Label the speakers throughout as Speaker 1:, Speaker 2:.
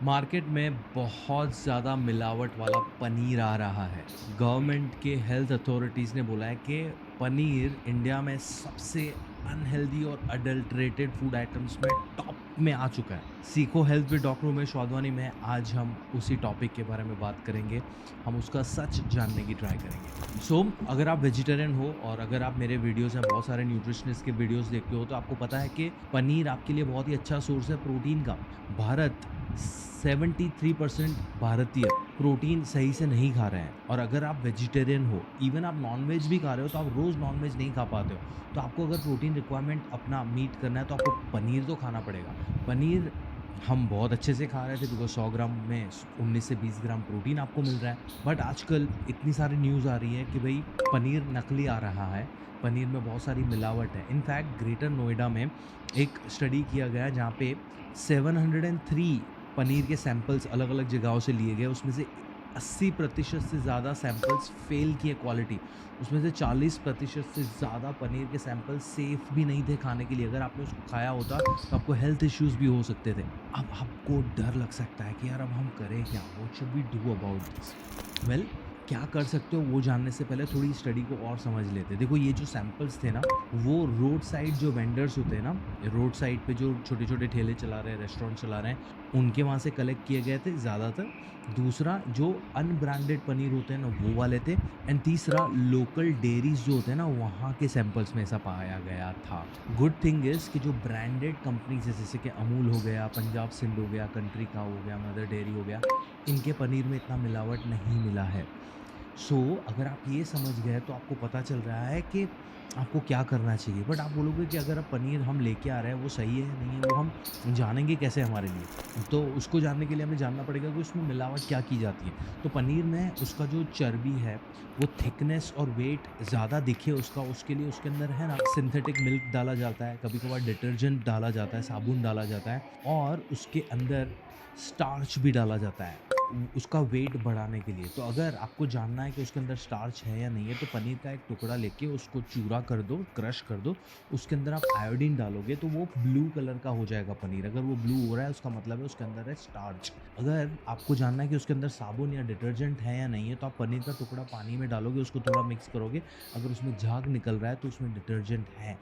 Speaker 1: Market में बहुत ज़्यादा मिलावट वाला पनीर आ रहा है। गवर्नमेंट के हेल्थ अथॉरिटीज़ ने बोला है कि पनीर इंडिया में सबसे अनहेल्दी और अडल्टरेटेड फूड आइटम्स में टॉप में आ चुका है। सीखो health with doctor Umesh Wadhwani में आज हम उसी टॉपिक के बारे में बात करेंगे। हम उसका सच जानने की ट्राई करेंगे। अगर आप वेजिटेरियन हो और अगर आप मेरे वीडियोज़ में बहुत सारे न्यूट्रिशनिस्ट के वीडियोज़ देखते हो तो आपको पता है कि पनीर आपके लिए बहुत ही अच्छा सोर्स है प्रोटीन का। भारत 73% भारतीय प्रोटीन सही से नहीं खा रहे हैं और अगर आप वेजिटेरियन हो, इवन आप नॉन-वेज भी खा रहे हो, तो आप रोज़ नॉन-वेज नहीं खा पाते हो। तो आपको अगर प्रोटीन रिक्वायरमेंट अपना मीट करना है, तो आपको पनीर तो खाना पड़ेगा। पनीर हम बहुत अच्छे से खा रहे थे बिकॉज़ 100 ग्राम में 19 से 20 ग्राम प्रोटीन आपको मिल रहा है। बट आजकल इतनी सारी न्यूज़ आ रही है कि भई पनीर नकली आ रहा है, पनीर में बहुत सारी मिलावट है। इनफैक्ट ग्रेटर नोएडा में एक स्टडी किया गया जहाँ पे 703 पनीर के सैंपल्स अलग-अलग जगहों से लिए गए, उसमें से 80% से ज़्यादा सैंपल्स फ़ेल किए क्वालिटी। उसमें से 40% से ज़्यादा पनीर के सैंपल सेफ़ भी नहीं थे खाने के लिए। अगर आपने उसको खाया होता, तो आपको हेल्थ इश्यूज़ भी हो सकते थे। अब आपको डर लग सकता है कि यार अब हम करें क्या? What should we do about this? Well क्या कर सकते हो वो जानने से पहले थोड़ी स्टडी को और समझ लेते हैं। देखो ये जो सैंपल्स थे ना, वो रोड साइड जो वेंडर्स होते हैं ना, रोड साइड पे जो छोटे-छोटे ठेले चला रहे हैं, रेस्टोरेंट चला रहे हैं, उनके वहाँ से कलेक्ट किए गए थे ज़्यादातर। दूसरा जो अनब्रांडेड पनीर होते हैं ना, वो वाले थे एंड तीसरा लोकल डेयरीज़ जो होते हैं ना, वहाँ के सैंपल्स में ऐसा पाया गया था। गुड थिंग इज़ कि जो ब्रांडेड कंपनीज़ है जैसे कि अमूल हो गया, पंजाब सिंध हो गया, कंट्री काव हो गया, मदर डेयरी हो गया, इनके पनीर में इतना मिलावट नहीं मिला है। अगर आप ये समझ गए तो आपको पता चल रहा है कि आपको क्या करना चाहिए। बट आप बोलोगे कि अगर अब पनीर हम लेके आ रहे हैं वो सही है या नहीं है, वो हम जानेंगे कैसे हमारे लिए? तो उसको जानने के लिए हमें जानना पड़ेगा कि उसमें मिलावट क्या की जाती है। तो पनीर में उसका जो चर्बी है वो थिकनेस और वेट ज़्यादा दिखे उसका, उसके लिए उसके अंदर है ना सिंथेटिक मिल्क डाला जाता है, कभी-कभार डिटर्जेंट डाला जाता है, साबुन डाला जाता है और उसके अंदर स्टार्च भी डाला जाता है। उसका वेट बढ़ाने के लिए। तो अगर आपको जानना है कि उसके अंदर स्टार्च है या नहीं है, तो पनीर का एक टुकड़ा लेके उसको चूरा कर दो, क्रश कर दो। उसके अंदर आप आयोडीन डालोगे तो वो ब्लू कलर का हो जाएगा पनीर। अगर वो ब्लू हो रहा है उसका मतलब है उसके अंदर है स्टार्च। अगर आपको जानना है कि उसके अंदर साबुन या डिटर्जेंट है या नहीं है, तो आप पनीर का टुकड़ा पानी में डालोगे, उसको थोड़ा मिक्स करोगे। अगर उसमें झाग निकल रहा है तो उसमें डिटर्जेंट है।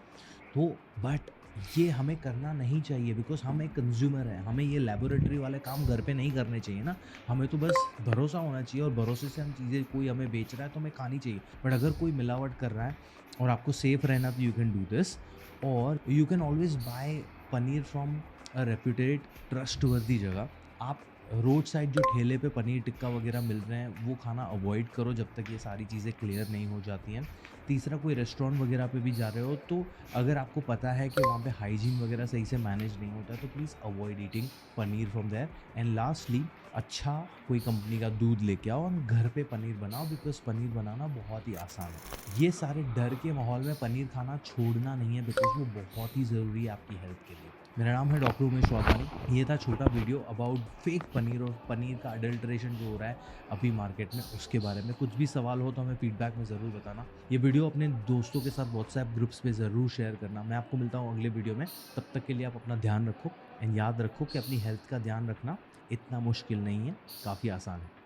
Speaker 1: बट ये हमें करना नहीं चाहिए बिकॉज़ हम एक कंज़्यूमर हैं। हमें ये लैबोरेटरी वाले काम घर पे नहीं करने चाहिए ना। हमें तो बस भरोसा होना चाहिए और भरोसे से हम चीज़ें कोई हमें बेच रहा है तो हमें खानी चाहिए। बट अगर कोई मिलावट कर रहा है और आपको सेफ रहना तो यू कैन डू दिस और you can always buy paneer from a reputed trustworthy जगह। आप रोड साइड जो ठेले पे पनीर टिक्का वगैरह मिल रहे हैं वो खाना अवॉइड करो जब तक ये सारी चीज़ें क्लियर नहीं हो जाती हैं। तीसरा कोई रेस्टोरेंट वगैरह पे भी जा रहे हो तो अगर आपको पता है कि वहाँ पे हाइजीन वगैरह सही से मैनेज नहीं होता है तो please avoid eating paneer from there and lastly अच्छा कोई कंपनी का दूध लेके आओ और घर पे पनीर बनाओ बिकॉज़ पनीर बनाना बहुत ही आसान है। ये सारे डर के माहौल में पनीर खाना छोड़ना नहीं है बिकॉज़ वो बहुत ही ज़रूरी है आपकी हेल्थ के लिए। मेरा नाम है डॉक्टर उमेश वाधवानी। ये था छोटा वीडियो अबाउट फेक पनीर और पनीर का अडल्ट्रेशन जो हो रहा है अभी मार्केट में उसके बारे में। कुछ भी सवाल हो तो हमें फीडबैक में ज़रूर बताना। ये वीडियो अपने दोस्तों के साथ व्हाट्सएप ग्रुप्स पे ज़रूर शेयर करना। मैं आपको मिलता हूँ अगले वीडियो में। तब तक के लिए आप अपना ध्यान रखो एंड याद रखो कि अपनी हेल्थ का ध्यान रखना इतना मुश्किल नहीं है, काफ़ी आसान है।